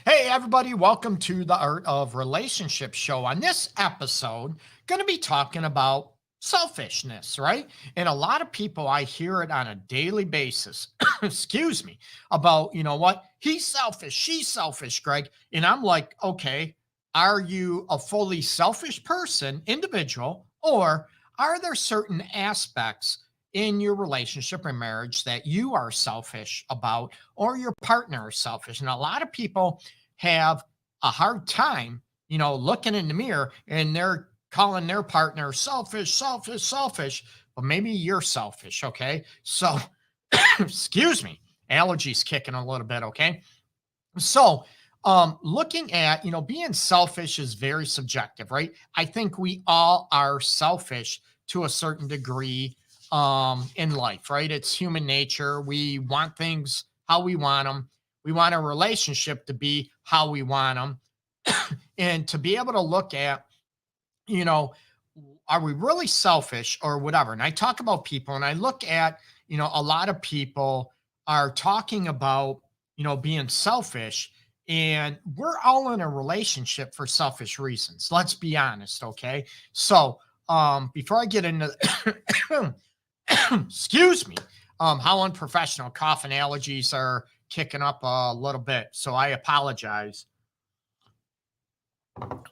Hey, everybody, welcome to the Art of Relationship show. On this episode, going to be talking about selfishness, right? And a lot of people, I hear it on a daily basis, excuse me, about, you know what? He's selfish, she's selfish, Greg. And I'm like, okay, are you a fully selfish person, individual, or are there certain aspects in your relationship or marriage that you are selfish about, or your partner is selfish? And a lot of people have a hard time, looking in the mirror and they're calling their partner selfish, selfish, selfish. But maybe you're selfish. Okay. So, excuse me, allergies kicking a little bit. Okay. So, looking at, being selfish is very subjective, right? I think we all are selfish to a certain degree in life, right? It's human nature. We want things how we want them. We want a relationship to be how we want them. And to be able to look at, you know, are we really selfish or whatever? And I talk about people and I look at, a lot of people are talking about, being selfish, and we're all in a relationship for selfish reasons. Let's be honest. Okay. So, before I get into, excuse me, how unprofessional, cough and allergies are kicking up a little bit. So I apologize.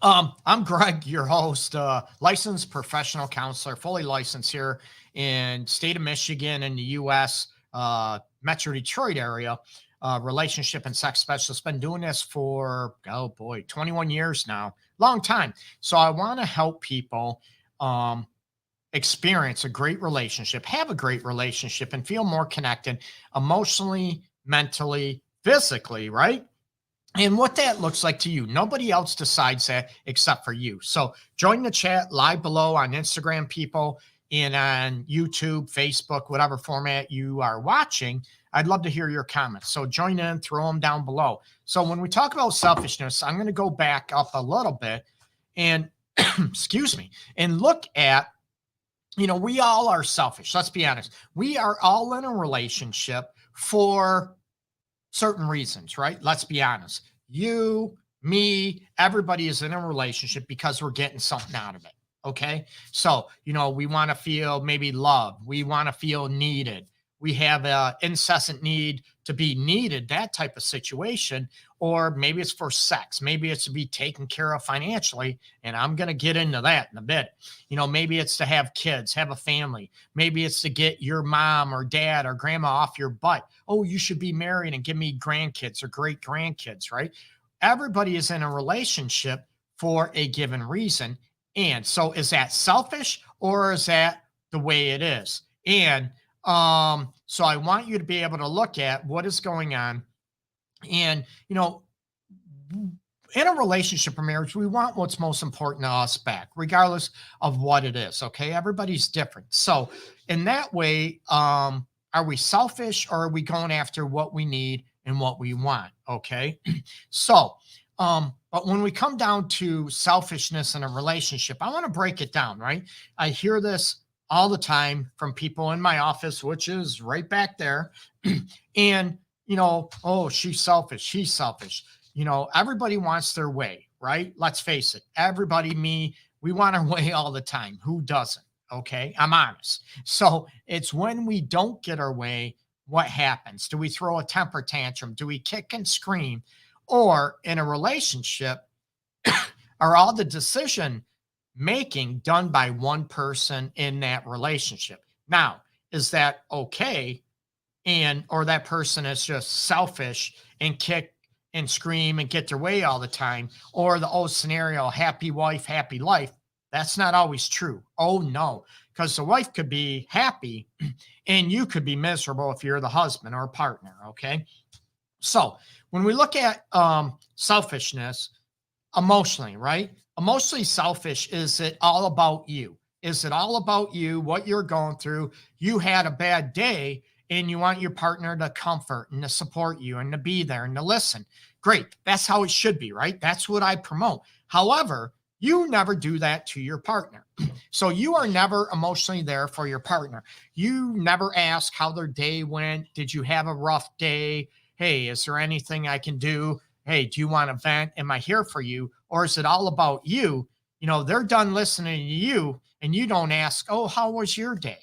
I'm Greg, your host, licensed professional counselor, fully licensed here in state of Michigan in the U.S., Metro Detroit area, relationship and sex specialist. Been doing this for, oh boy, 21 years now, long time. So I want to help people experience a great relationship, have a great relationship, and feel more connected emotionally, mentally, physically, right? And what that looks like to you. Nobody else decides that except for you. So join the chat live below on Instagram, people, and on YouTube, Facebook, whatever format you are watching. I'd love to hear your comments. So join in, throw them down below. So when we talk about selfishness, I'm going to go back up a little bit and, excuse me, and look at, we all are selfish. Let's be honest. We are all in a relationship for certain reasons, right? Let's be honest. You, me, everybody is in a relationship because we're getting something out of it. Okay. So, we want to feel maybe loved. We want to feel needed. We have a incessant need to be needed, that type of situation. Or maybe it's for sex. Maybe it's to be taken care of financially. And I'm going to get into that in a bit. Maybe it's to have kids, have a family. Maybe it's to get your mom or dad or grandma off your butt. Oh, you should be married and give me grandkids or great grandkids, right? Everybody is in a relationship for a given reason. And so is that selfish or is that the way it is? And so I want you to be able to look at what is going on. And, in a relationship or marriage, we want what's most important to us back, regardless of what it is. Okay. Everybody's different. So in that way, are we selfish or are we going after what we need and what we want? Okay. So, but when we come down to selfishness in a relationship, I want to break it down, right? I hear this all the time from people in my office, which is right back there. And, oh, she's selfish. She's selfish. Everybody wants their way, right? Let's face it. Everybody, me, we want our way all the time. Who doesn't? Okay. I'm honest. So it's when we don't get our way, what happens? Do we throw a temper tantrum? Do we kick and scream? Or in a relationship, are all the decision making done by one person in that relationship? Now, is that okay? Or that person is just selfish and kick and scream and get their way all the time? Or the old scenario, happy wife, happy life. That's not always true. Oh no, because the wife could be happy and you could be miserable if you're the husband or partner. Okay. So when we look at selfishness emotionally, right? Emotionally selfish, is it all about you? Is it all about you, what you're going through? You had a bad day and you want your partner to comfort and to support you and to be there and to listen. Great. That's how it should be, right? That's what I promote. However, you never do that to your partner. So you are never emotionally there for your partner. You never ask how their day went. Did you have a rough day? Hey, is there anything I can do? hey, do you want to vent? Am I here for you? Or is it all about you? They're done listening to you and you don't ask, oh, how was your day?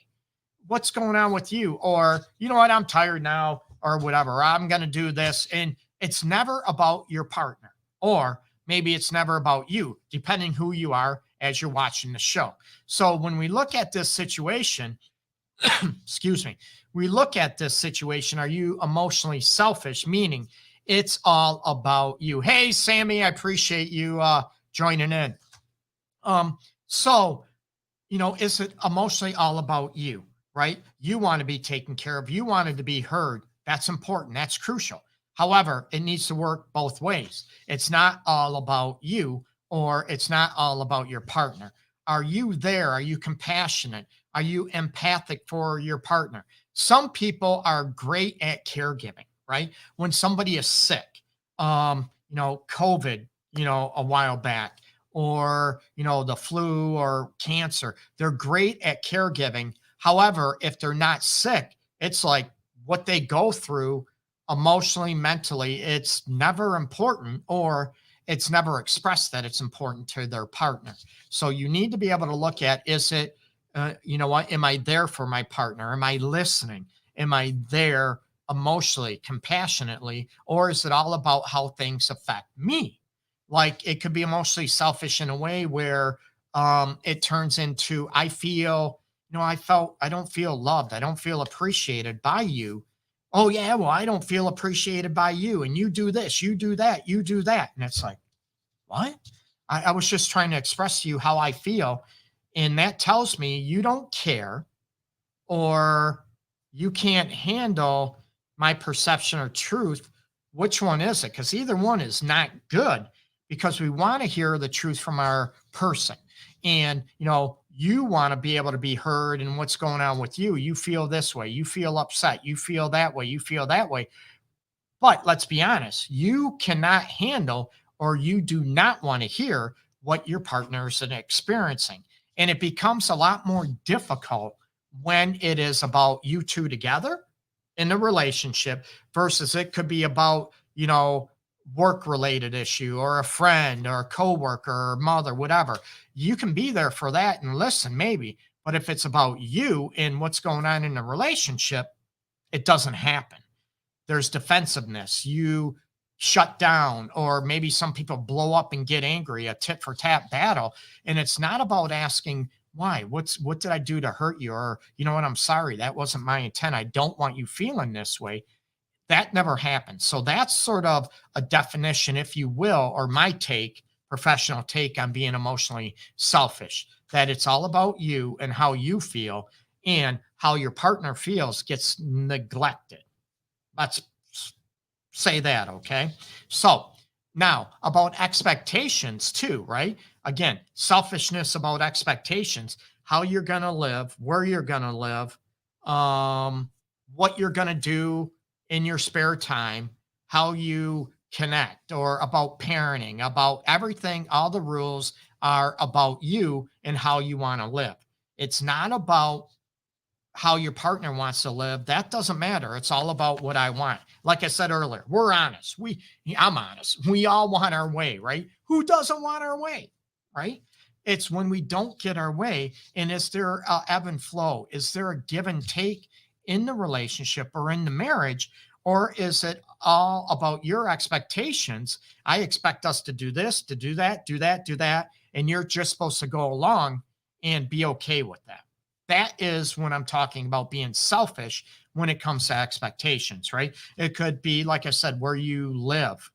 What's going on with you? Or, you know what, I'm tired now, or whatever. I'm going to do this. And it's never about your partner, or maybe it's never about you, depending who you are as you're watching the show. So when we look at this situation, excuse me, we look at this situation, are you emotionally selfish? Meaning it's all about you. Hey, Sammy, I appreciate you joining in. So, is it emotionally all about you, right? You want to be taken care of. You wanted to be heard. That's important. That's crucial. However, it needs to work both ways. It's not all about you, or it's not all about your partner. Are you there? Are you compassionate? Are you empathic for your partner? Some people are great at caregiving, right? When somebody is sick, COVID, a while back, or the flu or cancer, they're great at caregiving. However, if they're not sick, it's like what they go through emotionally, mentally, it's never important, or it's never expressed that it's important to their partner. So you need to be able to look at, is it what, am I there for my partner? Am I listening? Am I there emotionally, compassionately, or is it all about how things affect me? Like, it could be emotionally selfish in a way where it turns into, I feel, I don't feel loved. I don't feel appreciated by you. Oh, yeah. Well, I don't feel appreciated by you. And you do this, you do that, you do that. And it's like, what? I was just trying to express to you how I feel. And that tells me you don't care, or you can't handle my perception or truth. Which one is it? Because either one is not good, because we want to hear the truth from our person. And, you want to be able to be heard, and what's going on with you. You feel this way. You feel upset. You feel that way. You feel that way. But let's be honest, you cannot handle, or you do not want to hear what your partner is experiencing. And it becomes a lot more difficult when it is about you two together in the relationship, versus it could be about, work related issue, or a friend, or a coworker, or mother, whatever. You can be there for that and listen, maybe. But if it's about you and what's going on in the relationship, it doesn't happen. There's defensiveness. You shut down, or maybe some people blow up and get angry, a tit for tat battle. And it's not about asking why, what did I do to hurt you? Or, you know what, I'm sorry, that wasn't my intent. I don't want you feeling this way. That never happens. So that's sort of a definition, if you will, or my take, professional take on being emotionally selfish, that it's all about you and how you feel, and how your partner feels gets neglected. Let's say that, okay? So now about expectations too, right? Again, selfishness about expectations, how you're going to live, where you're going to live, what you're going to do in your spare time, how you connect, or about parenting, about everything. All the rules are about you and how you want to live. It's not about how your partner wants to live. That doesn't matter. It's all about what I want. Like I said earlier, we're honest. I'm honest. We all want our way, right? Who doesn't want our way, right? It's when we don't get our way. And is there a ebb and flow? Is there a give and take in the relationship or in the marriage? Or is it all about your expectations? I expect us to do this, to do that, do that, do that. And you're just supposed to go along and be okay with that. That is when I'm talking about being selfish when it comes to expectations, right? It could be, like I said, where you live.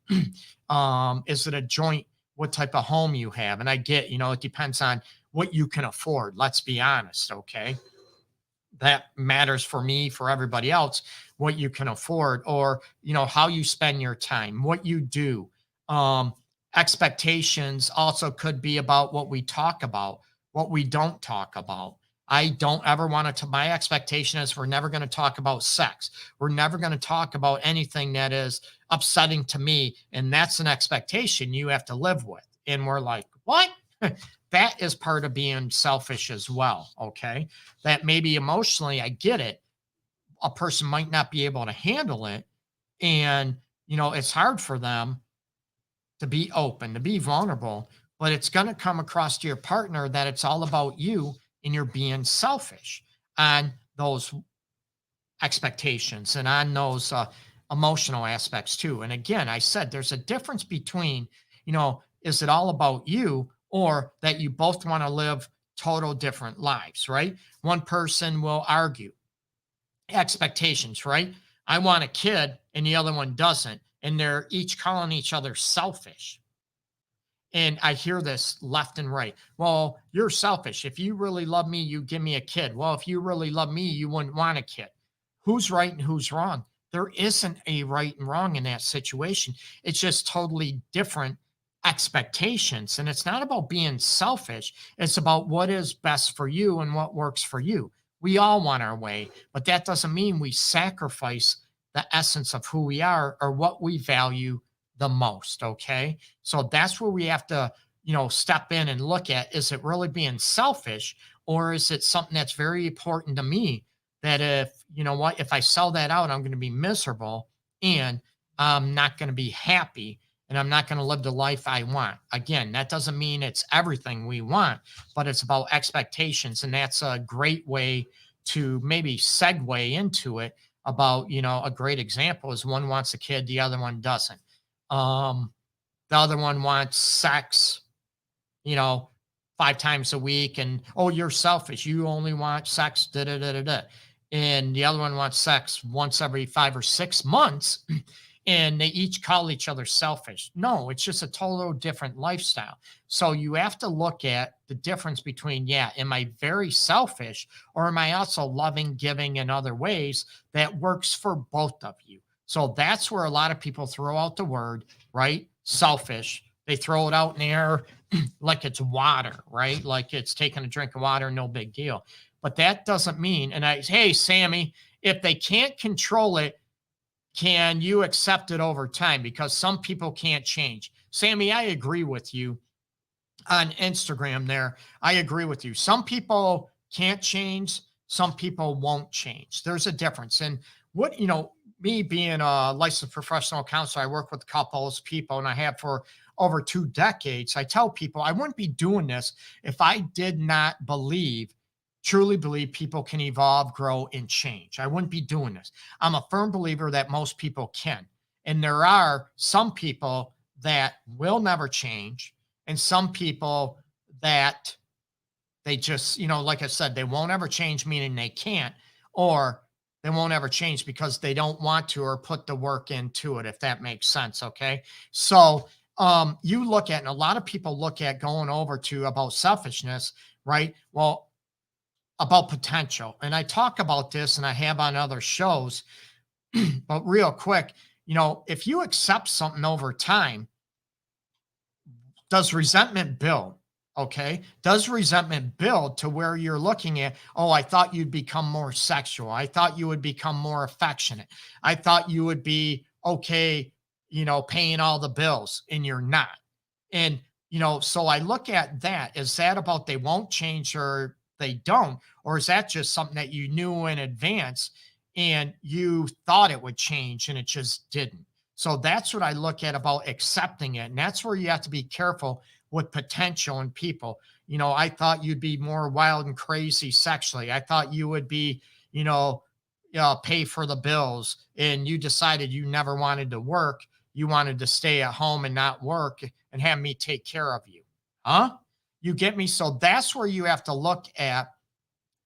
Is it a joint? What type of home you have? And I get, it depends on what you can afford. Let's be honest, okay? That matters for me, for everybody else, what you can afford, or, how you spend your time, what you do. Expectations also could be about what we talk about, what we don't talk about. I don't ever want to, my expectation is we're never going to talk about sex. We're never going to talk about anything that is upsetting to me. And that's an expectation you have to live with. And we're like, what? That is part of being selfish as well. Okay. That maybe emotionally, I get it. A person might not be able to handle it. And, it's hard for them. to be open, to be vulnerable, but it's going to come across to your partner that it's all about you and you're being selfish on those expectations and on those emotional aspects too. And again, I said there's a difference between, is it all about you or that you both want to live total different lives, right? One person will argue expectations, right? I want a kid and the other one doesn't. And they're each calling each other selfish. And I hear this left and right. Well, you're selfish. If you really love me, you give me a kid. Well, if you really love me, you wouldn't want a kid. Who's right and who's wrong? There isn't a right and wrong in that situation. It's just totally different expectations. And it's not about being selfish, it's about what is best for you and what works for you. We all want our way, but that doesn't mean we sacrifice the essence of who we are or what we value the most. Okay. So that's where we have to, step in and look at, is it really being selfish or is it something that's very important to me that if I sell that out, I'm going to be miserable and I'm not going to be happy and I'm not going to live the life I want. Again, that doesn't mean it's everything we want, but it's about expectations. And that's a great way to maybe segue into it about, a great example is one wants a kid, the other one doesn't. The other one wants sex, you know, 5 times a week, and oh, you're selfish. You only want sex, da da da da da. And the other one wants sex once every 5 or 6 months, and they each call each other selfish. No, it's just a total different lifestyle. So you have to look at the difference between, yeah, am I very selfish, or am I also loving, giving in other ways that works for both of you? So that's where a lot of people throw out the word, right? Selfish. They throw it out in the air like it's water, right? Like it's taking a drink of water, no big deal. But that doesn't mean, and hey, Sammy, if they can't control it, can you accept it over time? Because some people can't change. Sammy, I agree with you on Instagram there. I agree with you. Some people can't change, some people won't change. There's a difference. And me being a licensed professional counselor, I work with couples, people, and I have for over 2 decades. I tell people I wouldn't be doing this if I did not truly believe people can evolve, grow, and change. I wouldn't be doing this. I'm a firm believer that most people can. And there are some people that will never change, and some people that they just, like I said, they won't ever change, meaning they can't, or they won't ever change because they don't want to or put the work into it, if that makes sense. Okay. So you look at, and a lot of people look at going over to about selfishness, right? Well, about potential. And I talk about this and I have on other shows, but real quick, if you accept something over time, does resentment build? Okay. Does resentment build to where you're looking at, oh, I thought you'd become more sexual. I thought you would become more affectionate. I thought you would be okay, paying all the bills, and you're not. And, so I look at that. Is that about they won't change or they don't? Or is that just something that you knew in advance and you thought it would change and it just didn't? So that's what I look at about accepting it. And that's where you have to be careful with potential in people. I thought you'd be more wild and crazy sexually. I thought you would be, pay for the bills, and you decided you never wanted to work. You wanted to stay at home and not work and have me take care of you. Huh? You get me? So that's where you have to look at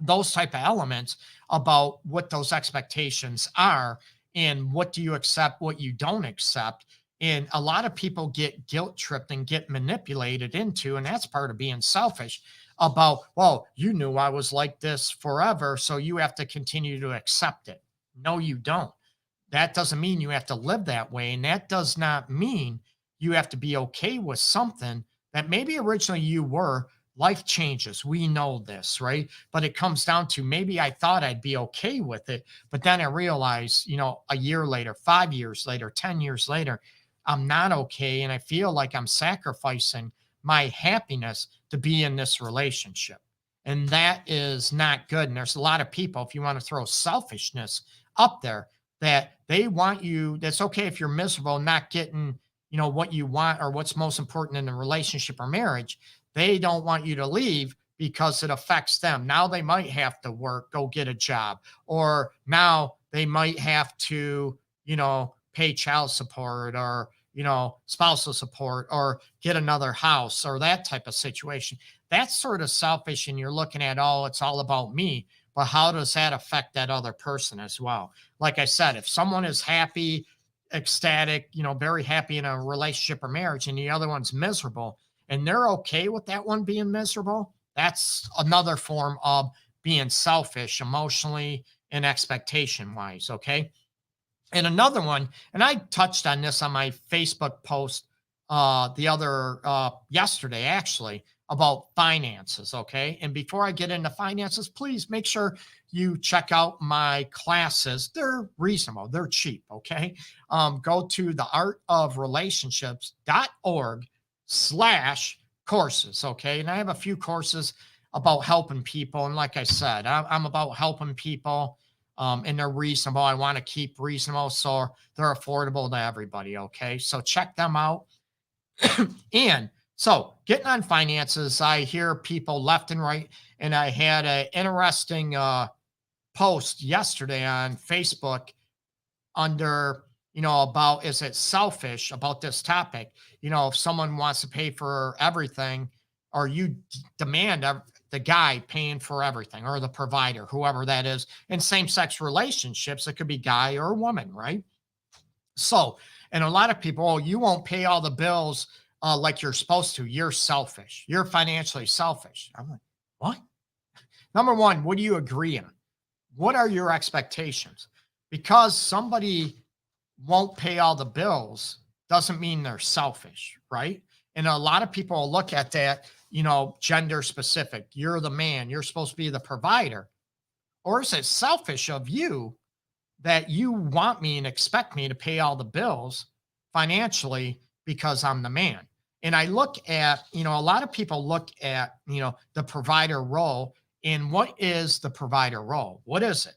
those type of elements about what those expectations are and what do you accept, what you don't accept. And a lot of people get guilt tripped and get manipulated into, and that's part of being selfish about, well, you knew I was like this forever, so you have to continue to accept it. No, you don't. That doesn't mean you have to live that way. And that does not mean you have to be okay with something that maybe originally you were. Life changes. We know this, right? But it comes down to, maybe I thought I'd be okay with it, but then I realized, a year later, 5 years later, 10 years later, I'm not okay. And I feel like I'm sacrificing my happiness to be in this relationship. And that is not good. And there's a lot of people, if you want to throw selfishness up there, that they want you, that's okay if you're miserable, not getting, what you want or what's most important in a relationship or marriage, they don't want you to leave because it affects them. Now they might have to work, go get a job, or now they might have to, pay child support or, spousal support or get another house or that type of situation. That's sort of selfish. And you're looking at, oh, it's all about me. But how does that affect that other person as well? Like I said, if someone is happy, ecstatic, very happy in a relationship or marriage, and the other one's miserable, and they're okay with that one being miserable, that's another form of being selfish emotionally and expectation wise. Okay. And another one, and I touched on this on my Facebook post the other yesterday actually about finances. Okay. And before I get into finances, please make sure you check out my classes. They're reasonable, they're cheap. Okay. Go to theartofrelationships.org/courses. Okay. And I have a few courses about helping people. And like I said, I'm about helping people, and they're reasonable. I want to keep reasonable so they're affordable to everybody. Okay. So check them out. And so getting on finances, I hear people left and right. And I had an interesting post yesterday on Facebook under, about is it selfish about this topic? If someone wants to pay for everything, or you demand the guy paying for everything or the provider, whoever that is, in same sex relationships, it could be guy or woman, right? So, and a lot of people, oh, you won't pay all the bills like you're supposed to. You're selfish. You're financially selfish. I'm like, what? Number one, what do you agree on? What are your expectations? Because somebody won't pay all the bills doesn't mean they're selfish, right? And a lot of people look at that, gender specific. You're the man, you're supposed to be the provider. Or is it selfish of you that you want me and expect me to pay all the bills financially because I'm the man? And I look at, a lot of people look at, the provider role. And what is the provider role? What is it?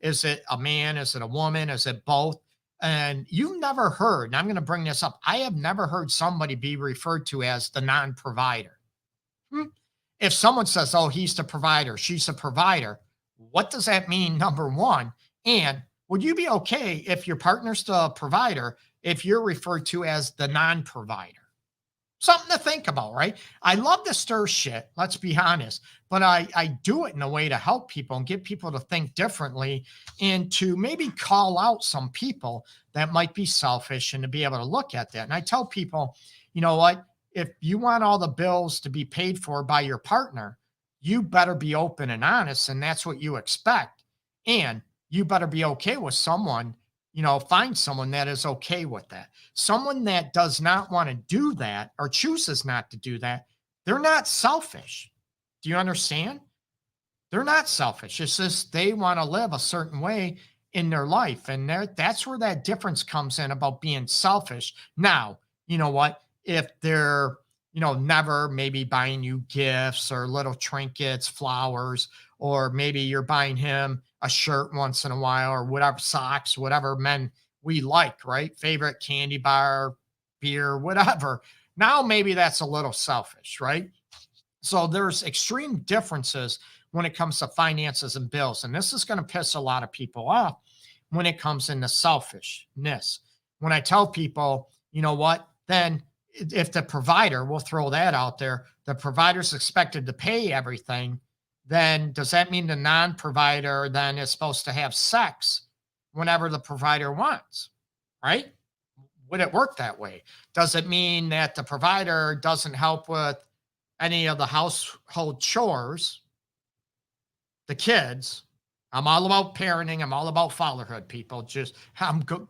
Is it a man? Is it a woman? Is it both? And you've never heard, and I'm going to bring this up, I have never heard somebody be referred to as the non provider. If someone says, oh, he's the provider, she's the provider, what does that mean? Number one. And would you be okay if your partner's the provider if you're referred to as the non provider? Something to think about, right? I love to stir shit, let's be honest, but I do it in a way to help people and get people to think differently and to maybe call out some people that might be selfish and to be able to look at that. And I tell people, you know what? If you want all the bills to be paid for by your partner, you better be open and honest, and that's what you expect. And you better be okay with someone, find someone that is okay with that. Someone that does not want to do that or chooses not to do that, they're not selfish. Do you understand? They're not selfish. It's just they want to live a certain way in their life. And that's where that difference comes in about being selfish. Now, you know what? If they're, never maybe buying you gifts or little trinkets, flowers, or maybe you're buying him a shirt once in a while or whatever, socks, whatever men we like, right? Favorite candy bar, beer, whatever. Now, maybe that's a little selfish, right? So there's extreme differences when it comes to finances and bills. And this is going to piss a lot of people off when it comes into selfishness. When I tell people, you know what, then if the provider, we'll throw that out there, the provider's expected to pay everything, then does that mean the non-provider then is supposed to have sex whenever the provider wants, right? Would it work that way? Does it mean that the provider doesn't help with any of the household chores, the kids? I'm all about parenting. I'm all about fatherhood, people. Just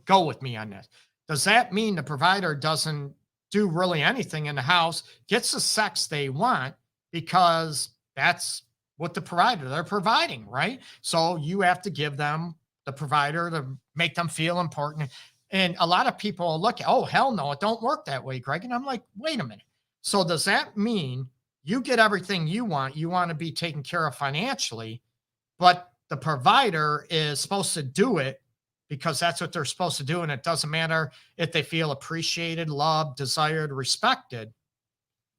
go with me on this. Does that mean the provider doesn't do really anything in the house, gets the sex they want because that's what they're providing, right? So you have to give them the provider to make them feel important. And a lot of people look at, oh, hell no, it don't work that way, Greg. And I'm like, wait a minute. So does that mean you get everything you want to be taken care of financially, but the provider is supposed to do it because that's what they're supposed to do. And it doesn't matter if they feel appreciated, loved, desired, respected.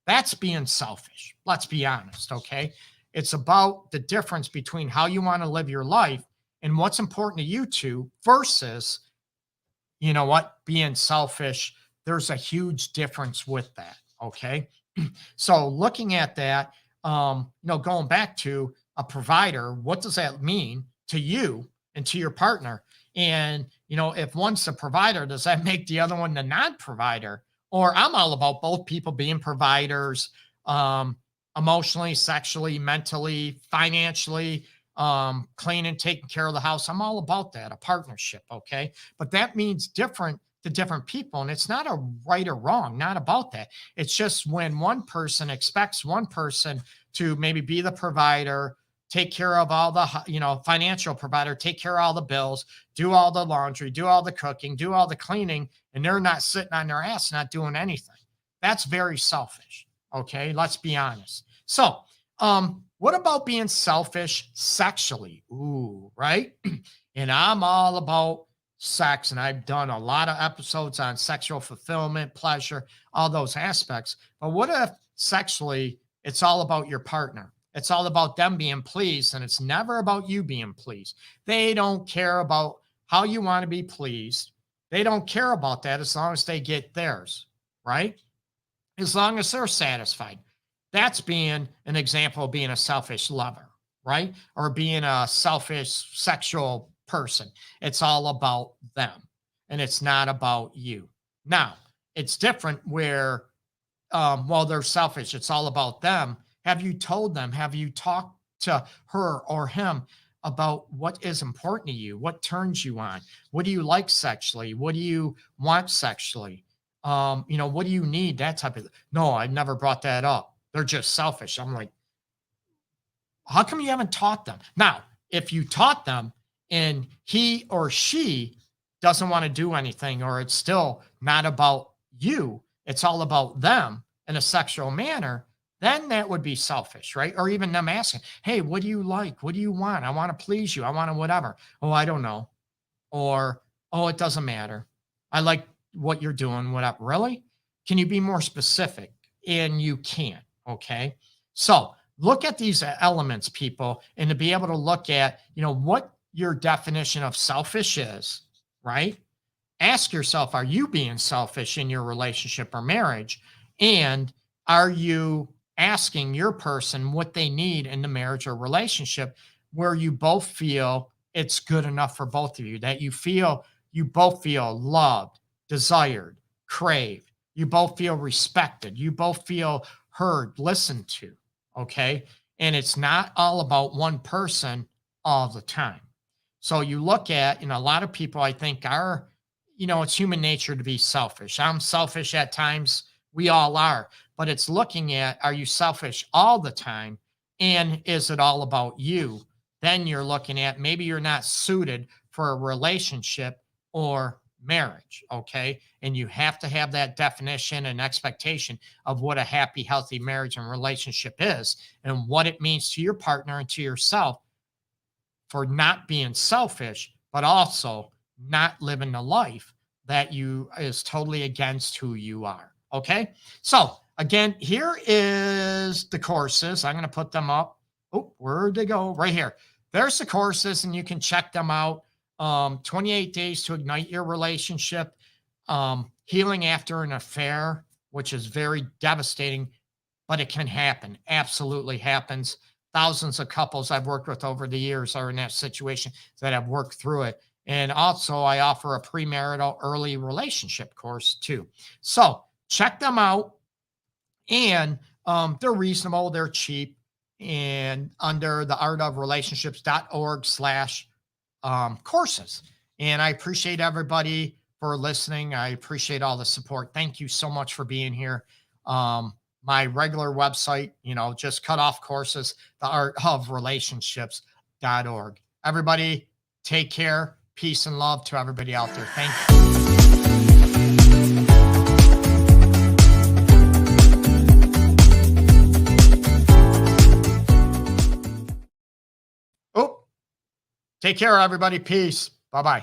That's being selfish. Let's be honest. Okay. It's about the difference between how you want to live your life and what's important to you two versus, you know what, being selfish. There's a huge difference with that. Okay. So looking at that, going back to a provider, what does that mean to you and to your partner? And, if one's the provider, does that make the other one the non-provider? Or I'm all about both people being providers, emotionally, sexually, mentally, financially, cleaning, taking care of the house. I'm all about that, a partnership. Okay. But that means different to different people. And it's not a right or wrong, not about that. It's just when one person expects one person to maybe be the provider, take care of all the, financial provider, take care of all the bills, do all the laundry, do all the cooking, do all the cleaning, and they're not sitting on their ass, not doing anything. That's very selfish. Okay. Let's be honest. So, what about being selfish sexually? Ooh, right. And I'm all about sex, and I've done a lot of episodes on sexual fulfillment, pleasure, all those aspects. But what if sexually it's all about your partner? It's all about them being pleased, and it's never about you being pleased. They don't care about how you want to be pleased. They don't care about that as long as they get theirs, right? As long as they're satisfied. That's being an example of being a selfish lover, right? Or being a selfish sexual person. It's all about them, and it's not about you. Now, it's different where, while they're selfish, it's all about them. Have you told them? Have you talked to her or him about what is important to you? What turns you on? What do you like sexually? What do you want sexually? What do you need? That type of. No, I never brought that up. They're just selfish. I'm like, how come you haven't taught them? Now, if you taught them and he or she doesn't want to do anything, or it's still not about you, it's all about them in a sexual manner, then that would be selfish, right? Or even them asking, hey, what do you like? What do you want? I want to please you. I want to whatever. Oh, I don't know. Or, oh, it doesn't matter. I like what you're doing, whatever. Really? Can you be more specific? And you can't. Okay. So look at these elements, people, and to be able to look at, what your definition of selfish is, right? Ask yourself, are you being selfish in your relationship or marriage? And are you asking your person what they need in the marriage or relationship where you both feel it's good enough for both of you, that you both feel loved, desired, craved, you both feel respected, you both feel heard, listened to. Okay. And it's not all about one person all the time. So you look at, a lot of people I think are, it's human nature to be selfish. I'm selfish at times. We all are, but it's looking at, are you selfish all the time? And is it all about you? Then you're looking at, maybe you're not suited for a relationship or marriage. Okay. And you have to have that definition and expectation of what a happy, healthy marriage and relationship is, and what it means to your partner and to yourself for not being selfish, but also not living the life that you is totally against who you are. Okay. So again, here is the courses. I'm going to put them up. Oh, where'd they go? Right here. There's the courses, and you can check them out. 28 days to ignite your relationship, healing after an affair, which is very devastating, but it can happen. Absolutely happens. Thousands of couples I've worked with over the years are in that situation that have worked through it. And also I offer a premarital early relationship course too. So check them out. And they're reasonable, they're cheap, and under the artofrelationships.org/courses. And I appreciate everybody for listening. I appreciate all the support. Thank you so much for being here. My regular website, just cut off courses, theartofrelationships.org. Everybody take care. Peace and love to everybody out there. Thank you. Oh, take care, everybody. Peace. Bye-bye.